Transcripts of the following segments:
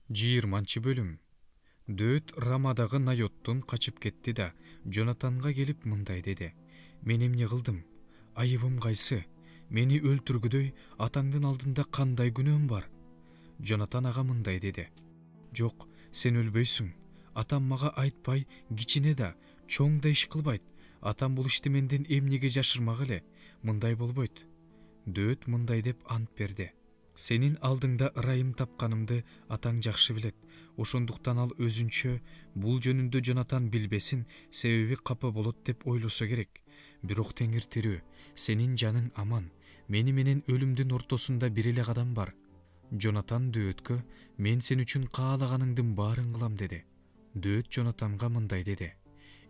20 бөлүм. Дөөт Рамадагы Найоттон качып кетти да Жонатанга келип мындай деди: Мен эмне кылдым? Айыбым кайсы? Мени өлтүргүдөй атаңдын алдында кандай күнөөм бар? Жонатан ага мындай деди: Жок, сен өлбөйсүң. Атам мага айтпай, кичине да, чоң да иш кылбайт. Атам бул ишти менден эмнеге жашырмак эле? Мындай болбойт. Дөөт мындай деп ант берди: Сенин алдыңда ырайым тапканымды атаң жакшы билет. Ошондуктан ал өзүнчө бул жөнүндө Жонатан билбесин, себеби капа болот деп ойлосо керек. Бирок Теңир тирүү, сенин жаның аман. Мени менен өлүмдүн ортосунда бир эле кадам бар. Жонатан Дөөткө: Мен сен үчүн каалаганыңдын баарын кылам деди. Дөөт Жонатанга мындай деди: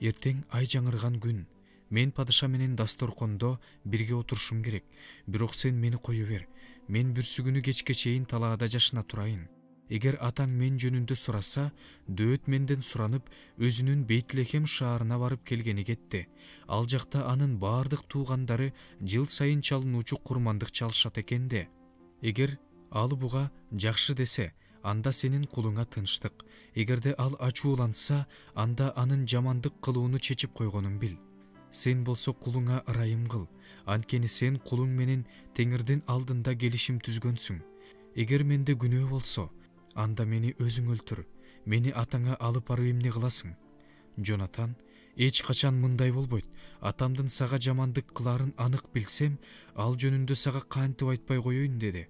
Эртең ай жаңырган күн. Мен падыша менен дасторкондо бирге отурушум керек. Бирок сен мени кое бер. Мен бүрсүгүнү кечке чейин талаада жашына турайын. Эгер атаң мен жөнүндө сураса, Дөөт менден суранып, өзүнүн Бейтлехем шаарына барып келгени кетти. Ал жакта анын баардык туугандары жыл сайын чалынуучу курмандык чалышат экен да. Эгер ал буга жакшы десе, анда сенин кулуңа тынчтык. Эгерде ал ачууланса, анда анын жамандык кылууну чечип койгонун бил. Сен болсо кулуңа ырайым кыл. Анткени сен кулуң менен Теңирдин алдында келишим түзгөнсүң. Эгер менде күнөө болсо, анда мени өзүң өлтүр. Мени атаңа алып барып эмне кыласың? Жонатан: Эч качан мындай болбойт. Атамдын сага жамандык кылаарын анык билсем, ал жөнүндө сага кантип айтпай коеюн деди.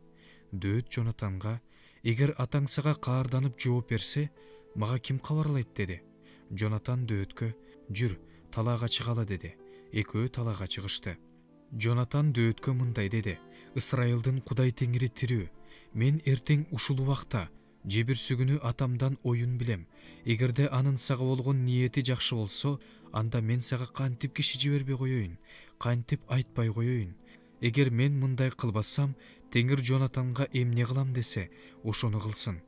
Дөөт Жонатанга: Эгер атаң сага каарданып жооп берсе, мага ким кабарлайт деди. Жонатан Дөөткө: Жүр, талаага чыгалы деди. Экөө талаага чыгышты. Жонатан Дөөткө мындай деди: Ысрайылдын Кудай Теңири тирүү. Мен эртең ушул убакта же бүрсүгүнү атамдан оюн билем. Эгерде анын сага болгон ниети жакшы болсо, анда мен сага кантип киши жибербей коеюн, кантип айтпай коеюн. Эгер мен мындай кылбасам, Теңир Жонатанга эмне кылам десе, ошону кылсын.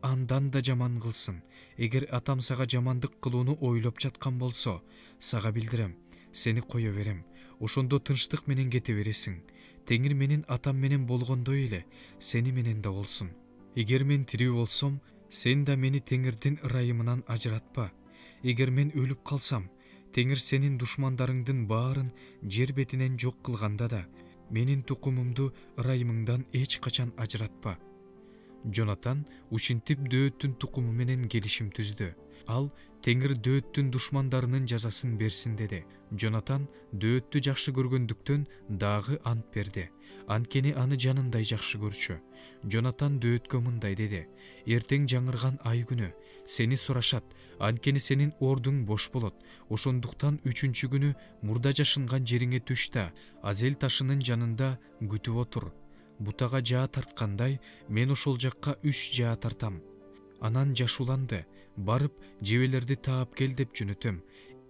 Андан да жаман кылсын. Эгер атам сага жамандык кылууну ойлоп жаткан болсо, сага билдирем, сени кое берем. Ошондо тынчтык менен кете бересиң. Теңир менин атам менен болгондой эле сени менен да болсун. Эгер мен тирүү болсом, сен да мени Теңирдин ырайымынан ажыратпа. Эгер мен өлүп калсам, Теңир сенин душмандарыңдын баарын жер бетинен жок кылганда да, менин тукумумду ырайымыңдан эч качан ажыратпа. Жонатан ушинтип Дөөттүн тукуму менен келишим түздү. Ал Теңир Дөөттүн душмандарынын жазасын берсин деди. Жонатан Дөөттү жакшы көргөндүктөн дагы ант берди. Анткени аны жанындай жакшы көрчү. Жонатан Дөөткө мындай деди: Эртең жаңырган ай күнү сени сурашат, анткени сенин ордуң бош болот. Ошондуктан 3-чү күнү мурда жашынган жериңе түш да, Азел ташынын жанында күтүп отур. Бутага жаа тарткандай, мен ошол жакка 3 жаа тартам. Анан жашууланды, барып жебелерди таап кел деп жөнөтөм.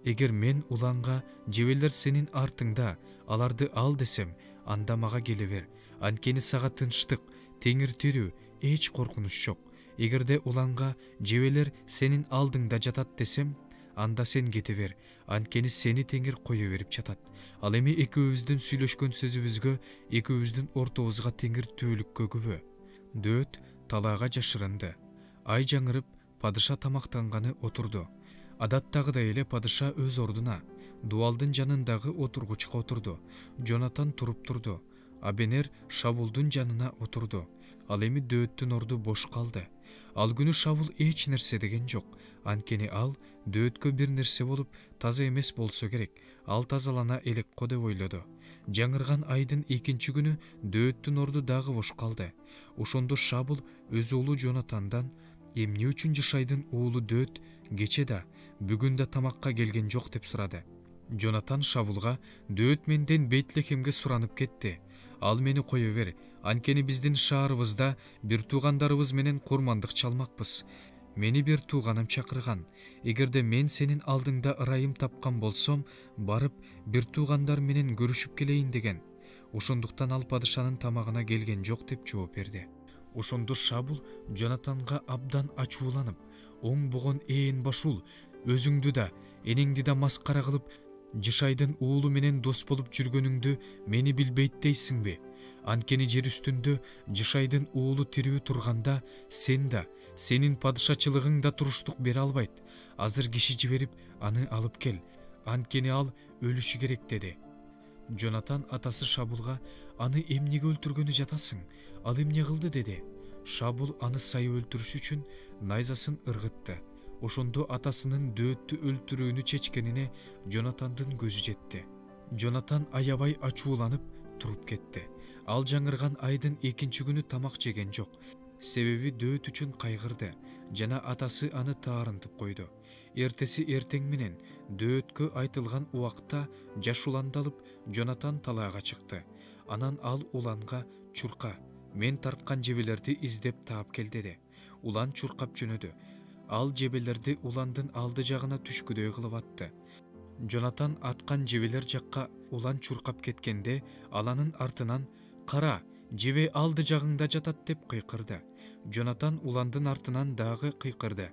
Эгер мен уланга жебелер сенин артыңда, аларды ал десем, анда мага келе бер. Анткени сага тынчтык, Теңир тирүү, эч коркунуч жок. Эгерде уланга жебелер сенин алдыңда жатат десем, анда сен кете бер. Анткени сени Теңир кое берип жатат. Ал эми экөөбүздүн сүйлөшкөн сөзүбүзгө, экөөбүздүн ортобузга Теңир түбөлүккө күбө. Дөөт талаага жашырынды. Ай жаңырып, падыша тамактанганы отурду. Адаттагыдай эле падыша өз ордуна, дубалдын жанындагы отургучка отурду. Жонатан туруп турду. Абенер Шабулдун жанына отурду. Ал эми Дөөттүн орду бош калды. Ал күнү Шабул эч нерсе деген жок. Анткени ал Дөөткө бир нерсе болуп таза эмес болсо керек. Ал тазалана элек го деп ойлоду. Жаңырган айдын 2-чү күнү Дөөттүн орду дагы бош калды. Ошондо Шабул өз уулу Жонатандан: Эмне үчүн Жышайдын уулу Дөөт кече да, бүгүн да тамакка келген жок деп сурады. Жонатан Шабулга: Дөөт менден Бейтлехемге суранып кетти. Ал мени кое бер. Анткени биздин шаарыбызда бир туугандарыбыз менен курмандык чалмакпыз. Мени бир тууганым чакырган. Эгерде мен сенин алдыңда ырайым тапкан болсом, барып бир туугандар менен көрүшүп келейин деген. Ошондуктан ал падышанын тамагына келген жок деп жооп берди. Ошондо Шабул Жонатанга абдан ачууланып: Оң богон ээн башул, өзүңдү да, энеңди да маскара кылып, Жышайдын уулу менен дос болуп жүргөнүңдү мени билбейт дейсиңби? Анткени жер үстүндө Жышайдын уулу тирүү турганда, сен да, Сенин падышачылыгың да туруштук бере албайт. Азыр киши жиберип аны алып кел. Анткени ал өлүшү керек деди. Джонатан атасы Шабулга аны эмнеге өлтүргөнү жатасың? Ал эмне кылды деди. Шабул аны сай өлтүрүш үчүн найзасын ыргытты. Ошондо атасынын дөөттү өлтүрүүнү чечкенине Джонатандын көзү жетти. Джонатан аябай ачууланып туруп кетти. Ал жаңырган айдын экинчи күнү тамак жеген жок. Себеби дөөт үчүн кайгырды жана атасы аны таарынтып койду. Эртеси эртең менен дөөткө айтылган убакта жаш уланды алып Джонатан талаага чыкты. Анан ал уланга чурка, мен тарткан жебелерди издеп таап кел деди. Улан чуркап жөнөдү. Ал жебелерди уландын алды жагына түшкүдөй кылып атты. Джонатан аткан жебелер жакка улан чуркап кеткенде ал анын артынан «Кара, жебе алды жагыңда жатат» деп кыйкырды. Джонатан уландын артынан дагы кыйкырды.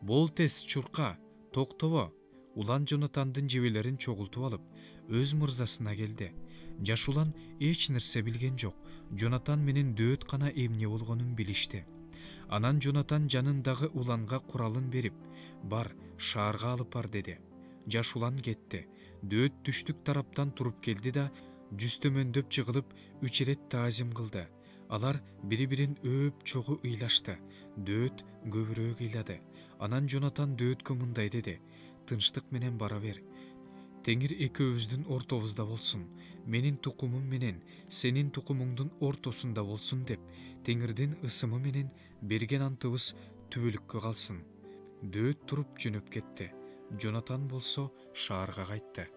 «Бол тез чурка, токтобо!» Улан Джонатандын жебелерин чогултуп алып, өз мырзасына келди. Жаш улан эч нерсе билген жок. Джонатан менен дөөт гана эмне болгонун билишти. Анан Джонатан жанындагы уланга куралын берип, «Бар, шаарга алып бар» деди. Жаш улан кетти. Дөөт түштүк тараптан туруп келди да, жүз төмөндөп чыгылып, 3 ирет таазим кылды. Алар бири-бирин өөп чогуу ыйлашты. Дөөт көбүрөөк ыйлады. Анан Джонатан дөөткө мындай деди: «Тынчтык менен бара бер. Теңир экөөбүздүн ортобузда болсун. Менин тукумум менен сенин тукумуңдун ортосунда болсун» деп, Теңирдин ысымы менен берген антыбыз түбөлүккө калсын. Дөөт туруп жөнөп кетти. Джонатан болсо шаарга кайтты.